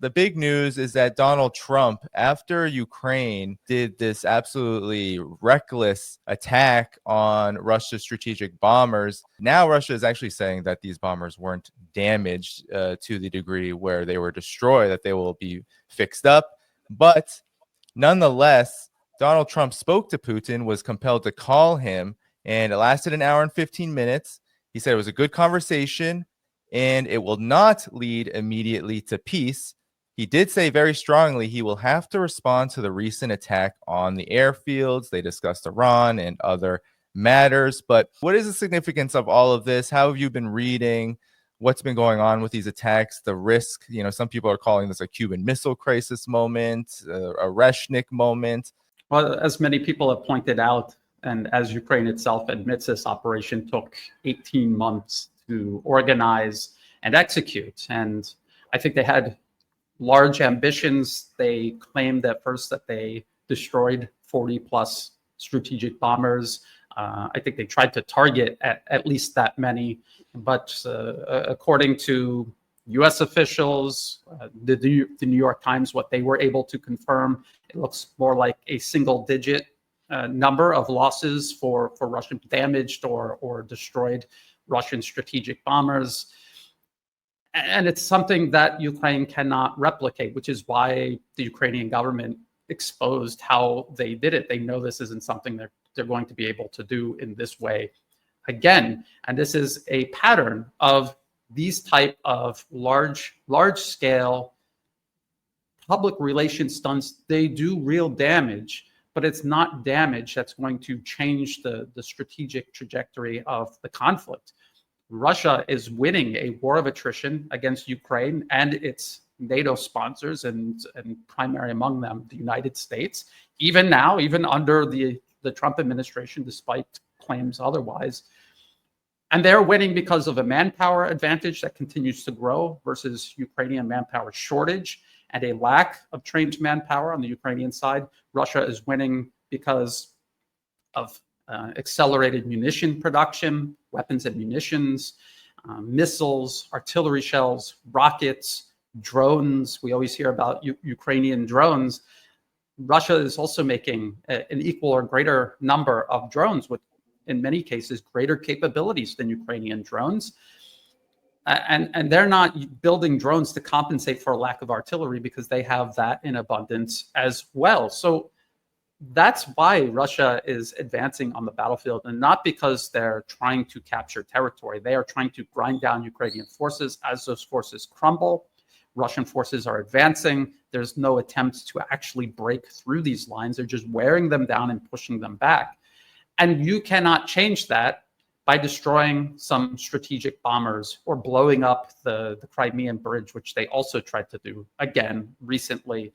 The big news is that Donald Trump, after Ukraine did this absolutely reckless attack on Russia's strategic bombers, now Russia is actually saying that these bombers weren't damaged to the degree where they were destroyed, that they will be fixed up. But nonetheless, Donald Trump spoke to Putin, was compelled to call him, and it lasted an hour and 15 minutes. He said it was a good conversation and it will not lead immediately to peace. He did say very strongly he will have to respond to the recent attack on the airfields. They discussed Iran and other matters. But what is the significance of all of this? How have you been reading what's been going on with these attacks, the risk? Some people are calling this a Cuban Missile Crisis moment, a Reshnik moment. Well, as many people have pointed out, and as Ukraine itself admits, this operation took 18 months to organize and execute. And I think they had large ambitions. They claimed at first that they destroyed 40 plus strategic bombers. I think they tried to target at least that many, but according to US officials, the New York Times, what they were able to confirm, it looks more like a single digit number of losses for Russian damaged or destroyed Russian strategic bombers. And it's something that Ukraine cannot replicate, which is why the Ukrainian government exposed how they did it. They know this isn't something they're going to be able to do in this way again. And this is a pattern of these type of large scale public relations stunts. They do real damage, but it's not damage that's going to change the strategic trajectory of the conflict. Russia is winning a war of attrition against Ukraine and its NATO sponsors, and primary among them, the United States. Even now, even under the Trump administration, despite claims otherwise. And they're winning because of a manpower advantage that continues to grow versus Ukrainian manpower shortage and a lack of trained manpower on the Ukrainian side. Russia is winning because of accelerated munition production, weapons and munitions, missiles, artillery shells, rockets, drones. We always hear about Ukrainian drones. Russia is also making an equal or greater number of drones with, in many cases, greater capabilities than Ukrainian drones. And they're not building drones to compensate for a lack of artillery because they have that in abundance as well. So that's why Russia is advancing on the battlefield, and not because they're trying to capture territory. They are trying to grind down Ukrainian forces. As those forces crumble, Russian forces are advancing. There's no attempt to actually break through these lines. They're just wearing them down and pushing them back. And you cannot change that by destroying some strategic bombers or blowing up the Crimean bridge, which they also tried to do again recently.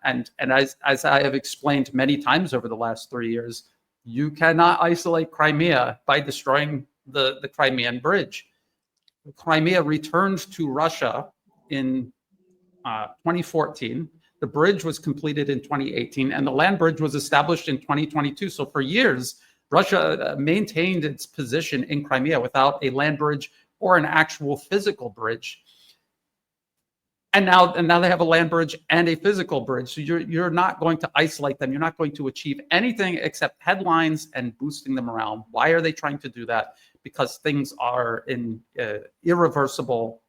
And as I have explained many times over the last 3 years, you cannot isolate Crimea by destroying the Crimean bridge. Crimea returned to Russia in 2014. The bridge was completed in 2018, and the land bridge was established in 2022. So for years, Russia maintained its position in Crimea without a land bridge or an actual physical bridge. And now they have a land bridge and a physical bridge. So you're not going to isolate them. You're not going to achieve anything except headlines and boosting them around. Why are they trying to do that? Because things are in irreversible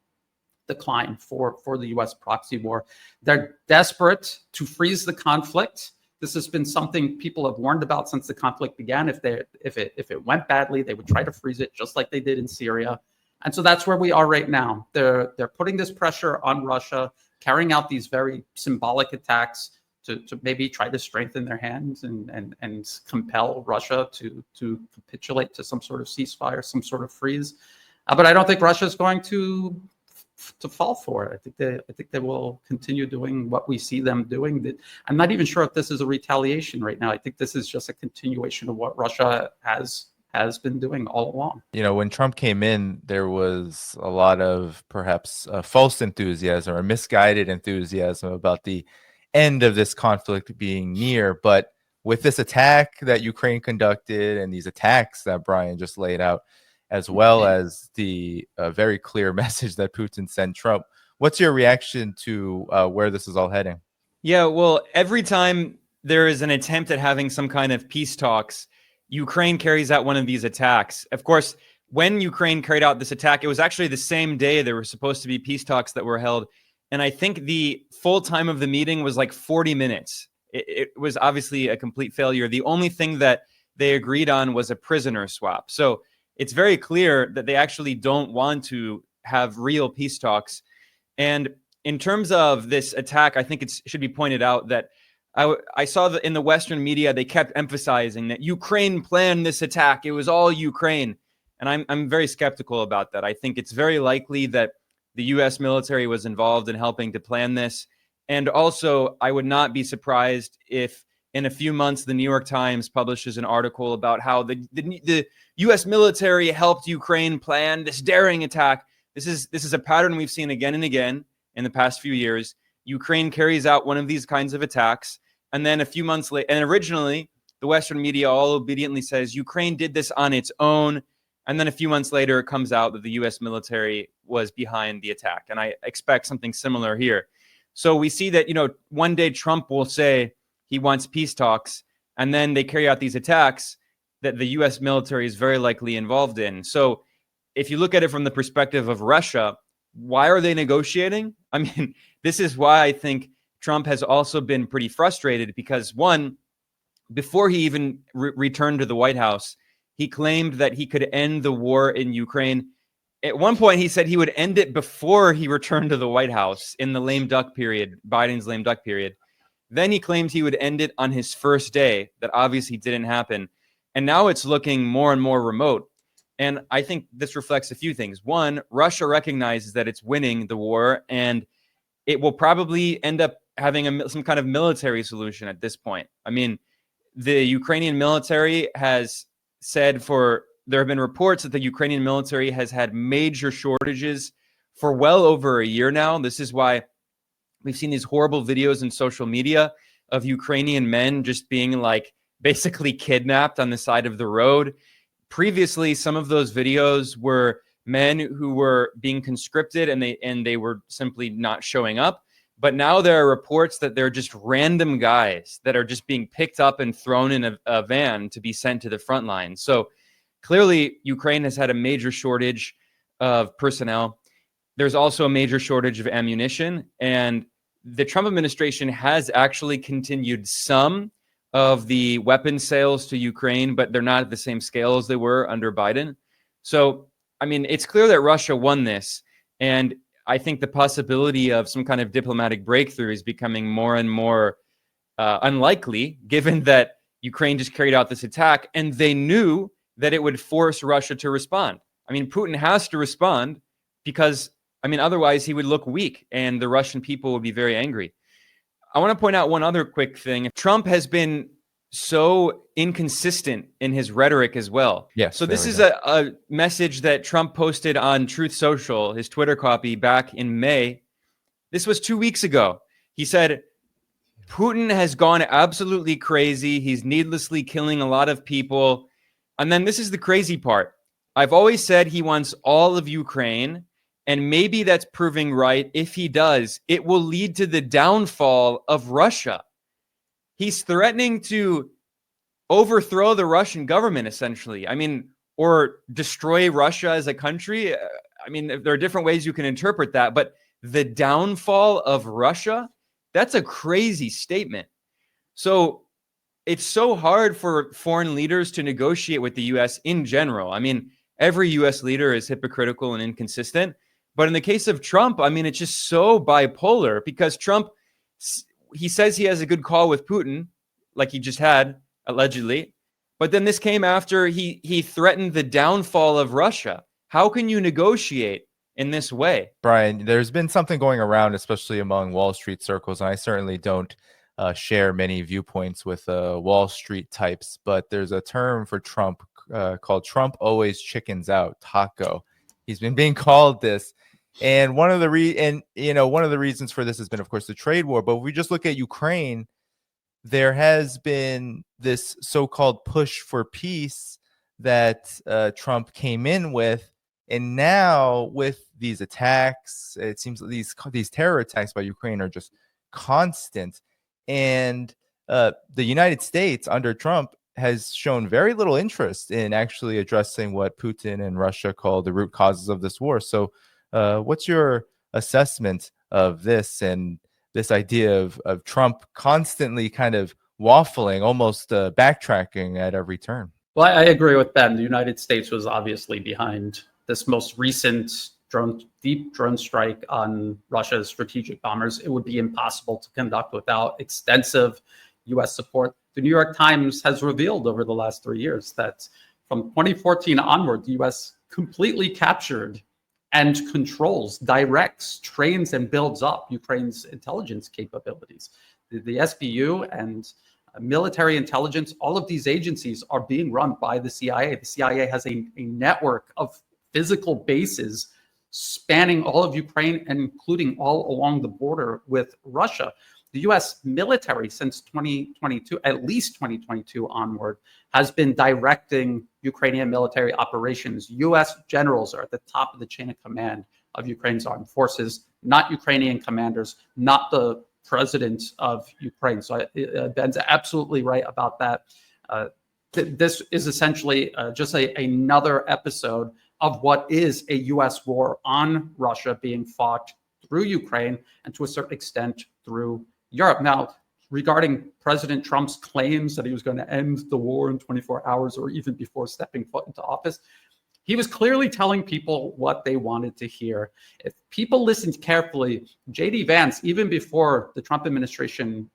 decline for the U.S. proxy war. They're desperate to freeze the conflict. This has been something people have warned about since the conflict began. If it went badly, they would try to freeze it, just like they did in Syria. And so that's where we are right now. They're putting this pressure on Russia, carrying out these very symbolic attacks to maybe try to strengthen their hands and compel Russia to capitulate to some sort of ceasefire, some sort of freeze. But I don't think Russia is going to fall for it. I think they will continue doing what we see them doing. I'm not even sure if this is a retaliation right now. I think this is just a continuation of what Russia has been doing all along. When Trump came in, there was a lot of perhaps false enthusiasm or misguided enthusiasm about the end of this conflict being near. But with this attack that Ukraine conducted and these attacks that Brian just laid out, as well as the very clear message that Putin sent Trump, What's your reaction to where this is all heading? Yeah, well, every time there is an attempt at having some kind of peace talks, Ukraine carries out one of these attacks. Of course, when Ukraine carried out this attack, it was actually the same day there were supposed to be peace talks that were held. And I think the full time of the meeting was like 40 minutes. It was obviously a complete failure. The only thing that they agreed on was a prisoner swap. So it's very clear that they actually don't want to have real peace talks. And in terms of this attack, I think it should be pointed out that I saw that in the Western media, they kept emphasizing that Ukraine planned this attack. It was all Ukraine. And I'm very skeptical about that. I think it's very likely that the U.S. military was involved in helping to plan this. And also, I would not be surprised if in a few months, the New York Times publishes an article about how the U.S. military helped Ukraine plan this daring attack. This is a pattern we've seen again and again in the past few years. Ukraine carries out one of these kinds of attacks, and then a few months later, and originally the Western media all obediently says Ukraine did this on its own, and then a few months later it comes out that the U.S. military was behind the attack, and I expect something similar here. So we see that, one day Trump will say he wants peace talks, and then they carry out these attacks that the U.S. military is very likely involved in. So if you look at it from the perspective of Russia, why are they negotiating? I mean, this is why I think Trump has also been pretty frustrated because, one, before he even returned to the White House, he claimed that he could end the war in Ukraine. At one point, he said he would end it before he returned to the White House in the lame duck period, Biden's lame duck period. Then he claimed he would end it on his first day. That obviously didn't happen. And now it's looking more and more remote. And I think this reflects a few things. One, Russia recognizes that it's winning the war, and it will probably end up having some kind of military solution at this point. I mean, the Ukrainian military has said there have been reports that the Ukrainian military has had major shortages for well over a year now. This is why we've seen these horrible videos in social media of Ukrainian men just being like basically kidnapped on the side of the road. Previously, some of those videos were men who were being conscripted and they were simply not showing up. But now there are reports that they're just random guys that are just being picked up and thrown in a van to be sent to the front line. So clearly, Ukraine has had a major shortage of personnel. There's also a major shortage of ammunition. And the Trump administration has actually continued some of the weapon sales to Ukraine, but they're not at the same scale as they were under Biden. So, I mean, it's clear that Russia won this. And I think the possibility of some kind of diplomatic breakthrough is becoming more and more unlikely, given that Ukraine just carried out this attack and they knew that it would force Russia to respond. I mean, Putin has to respond because, otherwise he would look weak and the Russian people would be very angry. I want to point out one other quick thing. Trump has been so inconsistent in his rhetoric as well. Yes. So this is a message that Trump posted on Truth Social, his Twitter copy, back in May. This was 2 weeks ago. He said, Putin has gone absolutely crazy. He's needlessly killing a lot of people. And then this is the crazy part. I've always said he wants all of Ukraine. And maybe that's proving right. If he does, it will lead to the downfall of Russia. He's threatening to overthrow the Russian government, essentially. Or destroy Russia as a country. There are different ways you can interpret that. But the downfall of Russia, that's a crazy statement. So it's so hard for foreign leaders to negotiate with the U.S. in general. Every U.S. leader is hypocritical and inconsistent. But in the case of Trump, it's just so bipolar because Trump, he says he has a good call with Putin, like he just had, allegedly. But then this came after he threatened the downfall of Russia. How can you negotiate in this way? Brian, there's been something going around, especially among Wall Street circles, and I certainly don't share many viewpoints with Wall Street types, but there's a term for Trump called Trump always chickens out, taco. He's been being called this. And one of the reasons for this has been, of course, the trade war. But if we just look at Ukraine, there has been this so-called push for peace that Trump came in with. And now with these attacks, it seems that these terror attacks by Ukraine are just constant. And the United States under Trump has shown very little interest in actually addressing what Putin and Russia call the root causes of this war. So what's your assessment of this and this idea of Trump constantly kind of waffling, almost backtracking at every turn? Well, I agree with Ben. The United States was obviously behind this most recent deep drone strike on Russia's strategic bombers. It would be impossible to conduct without extensive U.S. support. The New York Times has revealed over the last 3 years that from 2014 onward, the U.S. completely captured and controls, directs, trains, and builds up Ukraine's intelligence capabilities. The SBU and military intelligence, all of these agencies are being run by the CIA. The CIA has a network of physical bases spanning all of Ukraine, and including all along the border with Russia. The U.S. military since 2022, at least 2022 onward, has been directing Ukrainian military operations. U.S. generals are at the top of the chain of command of Ukraine's armed forces, not Ukrainian commanders, not the president of Ukraine. So Ben's absolutely right about that. This is essentially just another episode of what is a U.S. war on Russia being fought through Ukraine and to a certain extent through Europe. Now, regarding President Trump's claims that he was going to end the war in 24 hours or even before stepping foot into office, he was clearly telling people what they wanted to hear. If people listened carefully, J.D. Vance, even before the Trump administration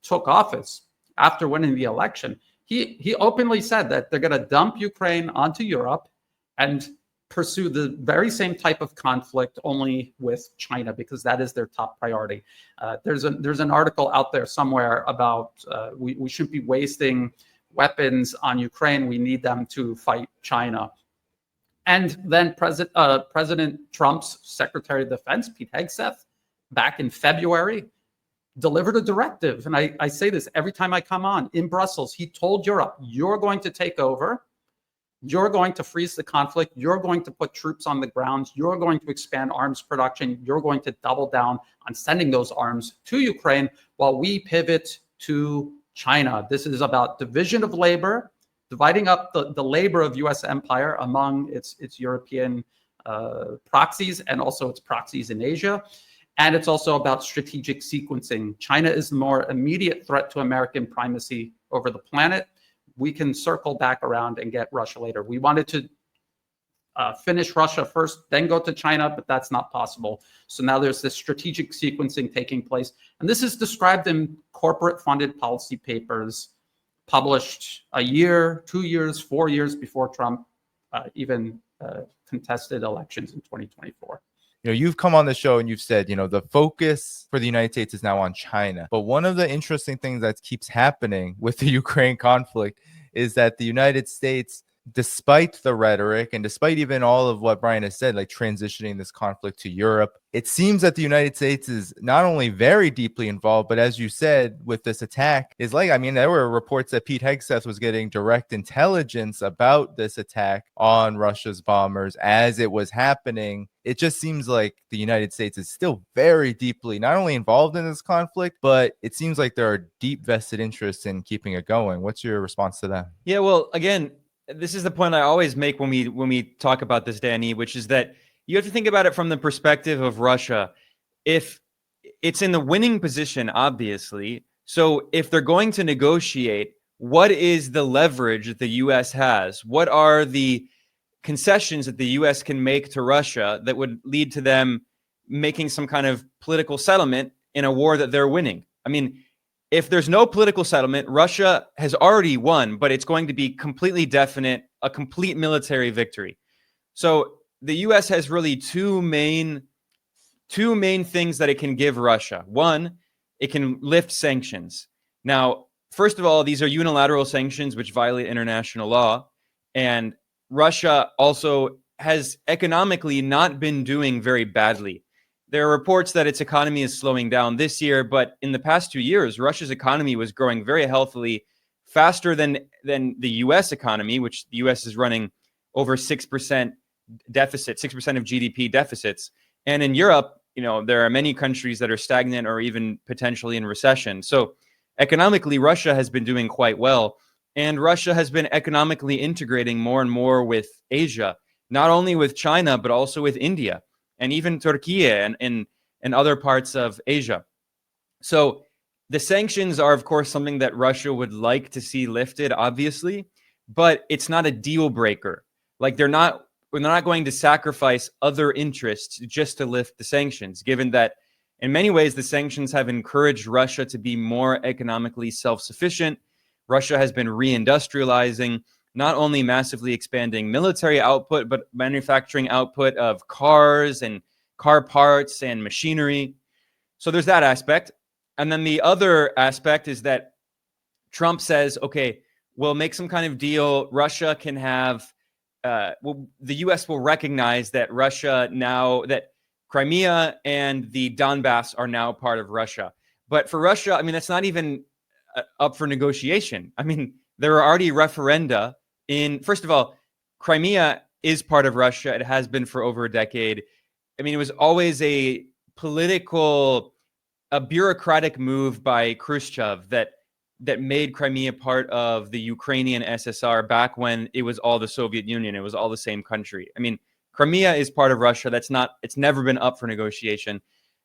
took office, after winning the election, he openly said that they're going to dump Ukraine onto Europe and pursue the very same type of conflict, only with China, because that is their top priority. There's an article out there somewhere about we shouldn't be wasting weapons on Ukraine. We need them to fight China. And then President Trump's Secretary of Defense, Pete Hegseth, back in February, delivered a directive. And I say this every time I come on, in Brussels, he told Europe, you're going to take over. You're going to freeze the conflict. You're going to put troops on the ground. You're going to expand arms production. You're going to double down on sending those arms to Ukraine while we pivot to China. This is about division of labor, dividing up the labor of U.S. empire among its European proxies and also its proxies in Asia. And it's also about strategic sequencing. China is the more immediate threat to American primacy over the planet. We can circle back around and get Russia later. We wanted to finish Russia first, then go to China, but that's not possible. So now there's this strategic sequencing taking place. And this is described in corporate funded policy papers published a year, 2 years, 4 years before Trump even contested elections in 2024. You've come on the show and you've said, the focus for the United States is now on China. But one of the interesting things that keeps happening with the Ukraine conflict is that the United States, despite the rhetoric and despite even all of what Brian has said, like transitioning this conflict to Europe, it seems that the United States is not only very deeply involved, but as you said, with this attack, there were reports that Pete Hegseth was getting direct intelligence about this attack on Russia's bombers as it was happening. It just seems like the United States is still very deeply not only involved in this conflict, but it seems like there are deep vested interests in keeping it going. What's your response to that? Yeah, well, again, this is the point I always make when we talk about this, Danny, which is that you have to think about it from the perspective of Russia. If it's in the winning position, obviously, so if they're going to negotiate, what is the leverage that the U.S. has? What are the concessions that the U.S. can make to Russia that would lead to them making some kind of political settlement in a war that they're winning? I mean, if there's no political settlement, Russia has already won, but it's going to be completely definite, a complete military victory. So the U.S. has really two main things that it can give Russia. One, it can lift sanctions. Now, first of all, these are unilateral sanctions which violate international law, and Russia also has economically not been doing very badly. There are reports that its economy is slowing down this year, but in the past 2 years, Russia's economy was growing very healthily, faster than the U.S. economy, which the U.S. is running over 6% deficit, 6% of GDP deficits. And in Europe, there are many countries that are stagnant or even potentially in recession. So economically, Russia has been doing quite well. And Russia has been economically integrating more and more with Asia, not only with China, but also with India and even Turkey and other parts of Asia. So the sanctions are, of course, something that Russia would like to see lifted, obviously, but it's not a deal breaker. Like we're not going to sacrifice other interests just to lift the sanctions, given that in many ways the sanctions have encouraged Russia to be more economically self-sufficient. Russia has been reindustrializing, not only massively expanding military output, but manufacturing output of cars and car parts and machinery. So there's that aspect. And then the other aspect is that Trump says, okay, we'll make some kind of deal. Russia can have, the US will recognize that that Crimea and the Donbass are now part of Russia. But for Russia, that's not even up for negotiation. There are already referenda first of all, Crimea is part of Russia. It has been for over a decade. It was always a bureaucratic move by Khrushchev that made Crimea part of the Ukrainian SSR back when it was all the Soviet Union. It was all the same country. Crimea is part of Russia. It's never been up for negotiation.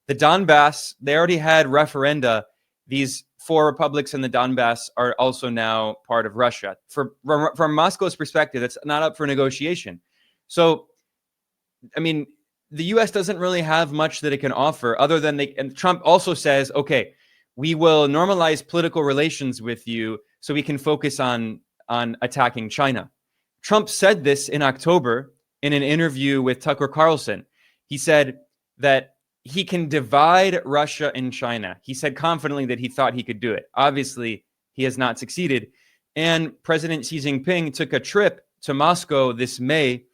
The Donbass, they already had referenda. These 4 republics in the Donbass are also now part of Russia. From Moscow's perspective, that's not up for negotiation. So, the US doesn't really have much that it can offer other than and Trump also says, okay, we will normalize political relations with you so we can focus on attacking China. Trump said this in October in an interview with Tucker Carlson. He said that he can divide Russia and China. He said confidently that he thought he could do it. Obviously, he has not succeeded. And President Xi Jinping took a trip to Moscow this May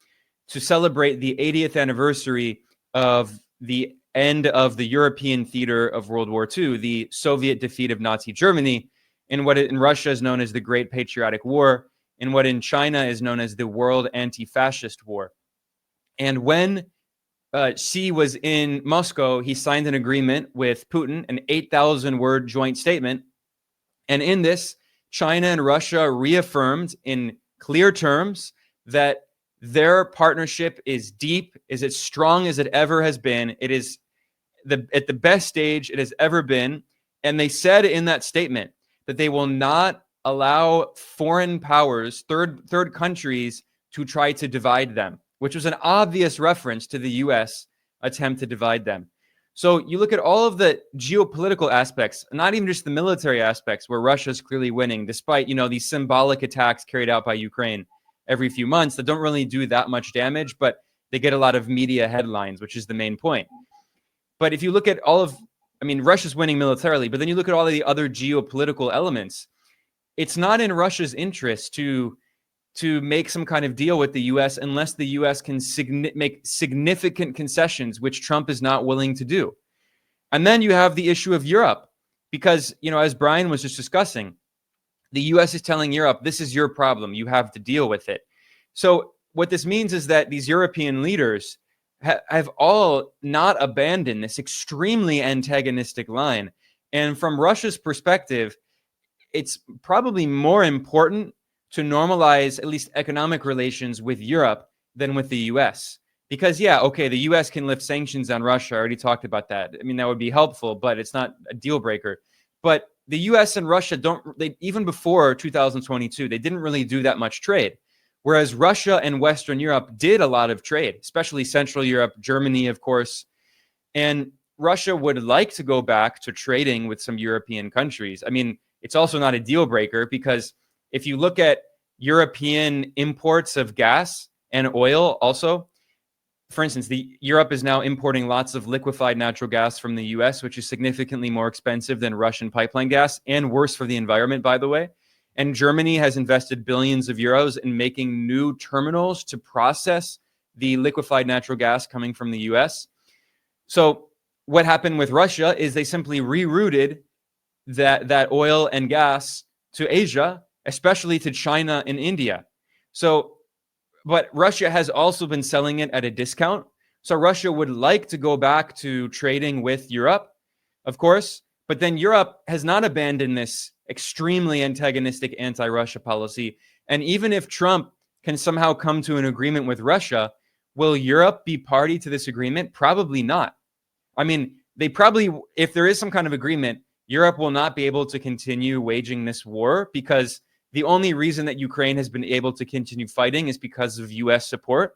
to celebrate the 80th anniversary of the end of the European theater of World War II, the Soviet defeat of Nazi Germany, in what in Russia is known as the Great Patriotic War, and what in China is known as the World Anti-Fascist War. And when Xi was in Moscow, he signed an agreement with Putin, an 8,000-word joint statement. And in this, China and Russia reaffirmed in clear terms that their partnership is deep, is as strong as it ever has been. It is at the best stage it has ever been. And they said in that statement that they will not allow foreign powers, third countries, to try to divide them, which was an obvious reference to the US attempt to divide them. So you look at all of the geopolitical aspects, not even just the military aspects, where Russia's clearly winning, despite these symbolic attacks carried out by Ukraine every few months that don't really do that much damage, but they get a lot of media headlines, which is the main point. But if you look at Russia's winning militarily, but then you look at all of the other geopolitical elements, it's not in Russia's interest to make some kind of deal with the US unless the US can make significant concessions, which Trump is not willing to do. And then you have the issue of Europe, because, as Brian was just discussing, the US is telling Europe, this is your problem. You have to deal with it. So what this means is that these European leaders have all not abandoned this extremely antagonistic line. And from Russia's perspective, it's probably more important to normalize at least economic relations with Europe than with the US. Because, the US can lift sanctions on Russia. I already talked about that. That would be helpful, but it's not a deal breaker. But the US and Russia even before 2022, they didn't really do that much trade. Whereas Russia and Western Europe did a lot of trade, especially Central Europe, Germany, of course. And Russia would like to go back to trading with some European countries. It's also not a deal breaker, because if you look at European imports of gas and oil also, for instance, Europe is now importing lots of liquefied natural gas from the US, which is significantly more expensive than Russian pipeline gas and worse for the environment, by the way. And Germany has invested billions of euros in making new terminals to process the liquefied natural gas coming from the US. So what happened with Russia is they simply rerouted that oil and gas to Asia, especially to China and India. So but Russia has also been selling it at a discount. So Russia would like to go back to trading with Europe, of course, but then Europe has not abandoned this extremely antagonistic anti-Russia policy. And even if Trump can somehow come to an agreement with Russia, will Europe be party to this agreement? Probably not. I mean, they probably, if there is some kind of agreement, Europe will not be able to continue waging this war, because the only reason that Ukraine has been able to continue fighting is because of US support.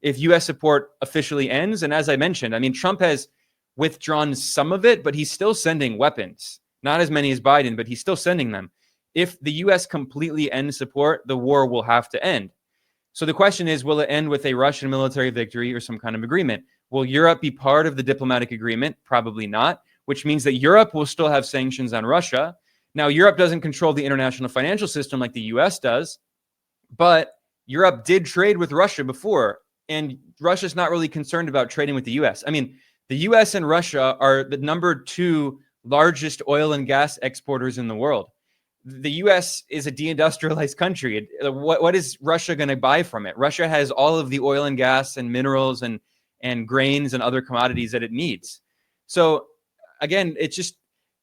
If US support officially ends, and as I mentioned, I mean, Trump has withdrawn some of it, but he's still sending weapons. Not as many as Biden, but he's still sending them. If the US completely ends support, the war will have to end. So the question is, will it end with a Russian military victory or some kind of agreement? Will Europe be part of the diplomatic agreement? Probably not, which means that Europe will still have sanctions on Russia. Now, Europe doesn't control the international financial system like the US does, but Europe did trade with Russia before, and Russia's not really concerned about trading with the US. I mean, the US and Russia are the number 2 largest oil and gas exporters in the world. The US is a deindustrialized country. What is Russia going to buy from it? Russia has all of the oil and gas and minerals and grains and other commodities that it needs. So again, it's just,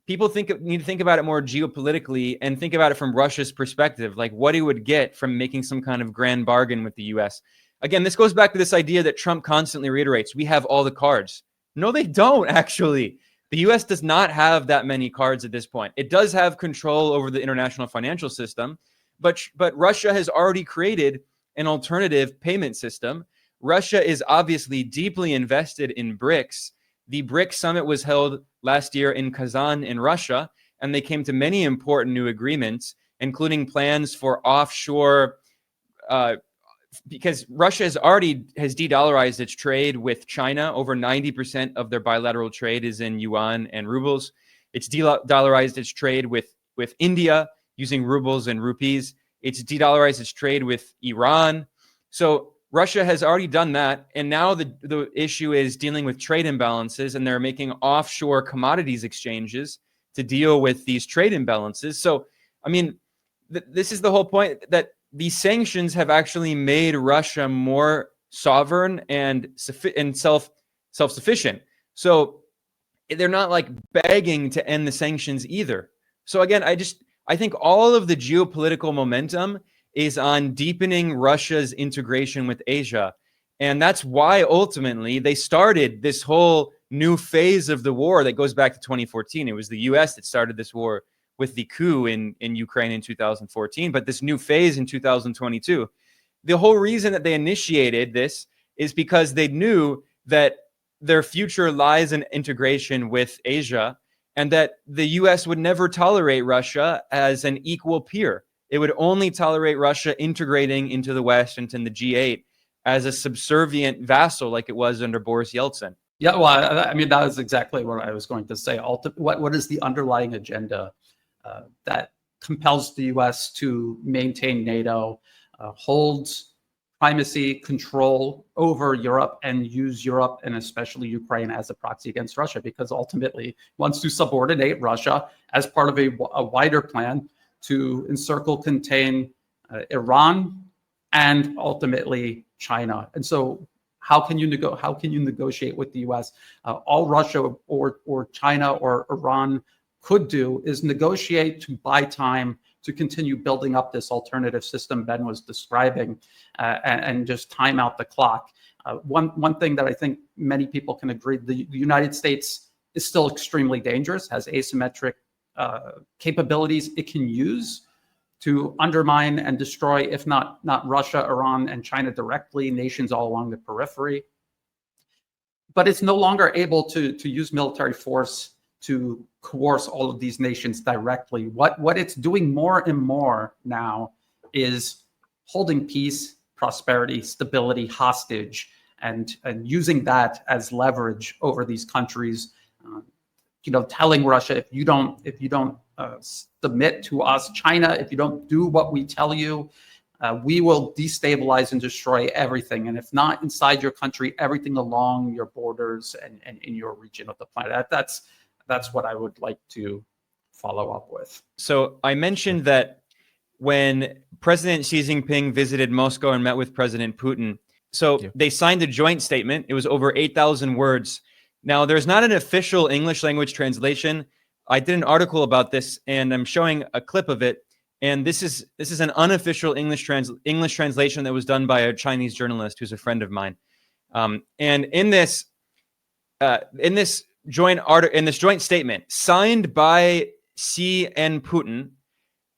people need to think about it more geopolitically and think about it from Russia's perspective, like what he would get from making some kind of grand bargain with the US. Again, this goes back to this idea that Trump constantly reiterates: we have all the cards. No, they don't, actually. The US does not have that many cards at this point. It does have control over the international financial system, but Russia has already created an alternative payment system. Russia is obviously deeply invested in BRICS. The BRICS summit was held last year in Kazan in Russia, and they came to many important new agreements, including plans for offshore, because Russia has de-dollarized its trade with China. Over 90% of their bilateral trade is in yuan and rubles. It's de-dollarized its trade with India using rubles and rupees. It's de-dollarized its trade with Iran. So Russia has already done that, and now the issue is dealing with trade imbalances, and they're making offshore commodities exchanges to deal with these trade imbalances. So, I mean, this is the whole point, that these sanctions have actually made Russia more sovereign and self-sufficient. So they're not like begging to end the sanctions either. So again, I think all of the geopolitical momentum is on deepening Russia's integration with Asia. And that's why ultimately they started this whole new phase of the war that goes back to 2014. It was the US that started this war with the coup in Ukraine in 2014, but this new phase in 2022. The whole reason that they initiated this is because they knew that their future lies in integration with Asia, and that the US would never tolerate Russia as an equal peer. It would only tolerate Russia integrating into the West and in the G8 as a subservient vassal like it was under Boris Yeltsin. Yeah, well, I mean, that is exactly what I was going to say. What is the underlying agenda that compels the US to maintain NATO, hold primacy, control over Europe, and use Europe and especially Ukraine as a proxy against Russia? Because ultimately wants to subordinate Russia as part of a wider plan to encircle, contain Iran and ultimately China. And so how can you negotiate with the US? All Russia or China or Iran could do is negotiate to buy time to continue building up this alternative system Ben was describing, and just time out the clock. One thing that I think many people can agree, the United States is still extremely dangerous, has asymmetric capabilities it can use to undermine and destroy, if not Russia, Iran, and China directly, nations all along the periphery. But it's no longer able to use military force to coerce all of these nations directly. What it's doing more and more now is holding peace, prosperity, stability hostage, and using that as leverage over these countries. Telling Russia, if you don't submit to us, China, if you don't do what we tell you, we will destabilize and destroy everything. And if not inside your country, everything along your borders and in your region of the planet. That's what I would like to follow up with. So I mentioned that when President Xi Jinping visited Moscow and met with President Putin. So they signed a joint statement. It was over 8,000 words. Now, there's not an official English language translation. I did an article about this, and I'm showing a clip of it. And this is an unofficial English translation that was done by a Chinese journalist who's a friend of mine. And in this joint statement signed by Xi and Putin,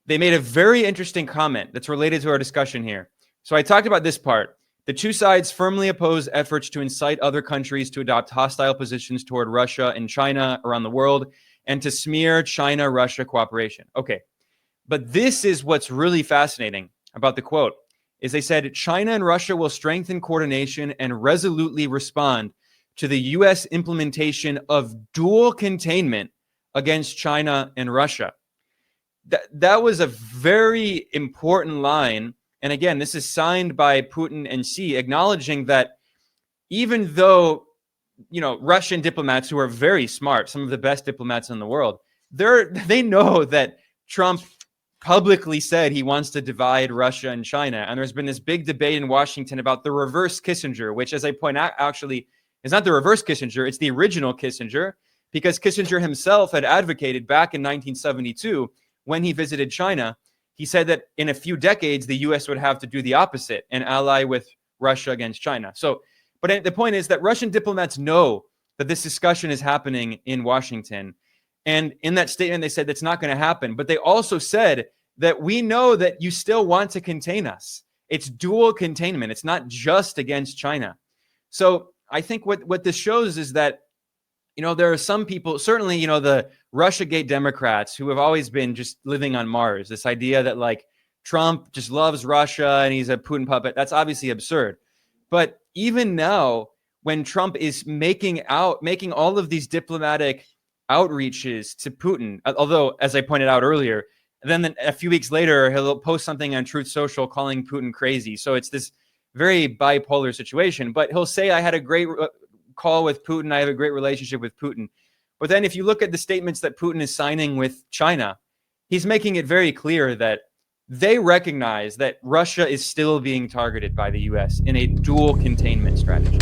they made a very interesting comment that's related to our discussion here. So I talked about this part. The two sides firmly oppose efforts to incite other countries to adopt hostile positions toward Russia and China around the world and to smear China-Russia cooperation. Okay, but this is what's really fascinating about the quote, is they said, China and Russia will strengthen coordination and resolutely respond to the U.S. implementation of dual containment against China and Russia. That was a very important line. And again, this is signed by Putin and Xi, acknowledging that even though, Russian diplomats who are very smart, some of the best diplomats in the world, they know that Trump publicly said he wants to divide Russia and China. And there's been this big debate in Washington about the reverse Kissinger, which, as I point out, actually is not the reverse Kissinger, it's the original Kissinger, because Kissinger himself had advocated back in 1972 when he visited China. He said that in a few decades, the U.S. would have to do the opposite and ally with Russia against China. But the point is that Russian diplomats know that this discussion is happening in Washington. And in that statement, they said that's not going to happen. But they also said that we know that you still want to contain us. It's dual containment. It's not just against China. So I think what this shows is that, there are some people, certainly, the Russiagate Democrats who have always been just living on Mars. This idea that Trump just loves Russia and he's a Putin puppet. That's obviously absurd. But even now, when Trump is making all of these diplomatic outreaches to Putin, although, as I pointed out earlier, then a few weeks later, he'll post something on Truth Social calling Putin crazy. So it's this very bipolar situation. But he'll say, I had a great call with Putin. I have a great relationship with Putin. But then if you look at the statements that Putin is signing with China, he's making it very clear that they recognize that Russia is still being targeted by the U.S. in a dual containment strategy.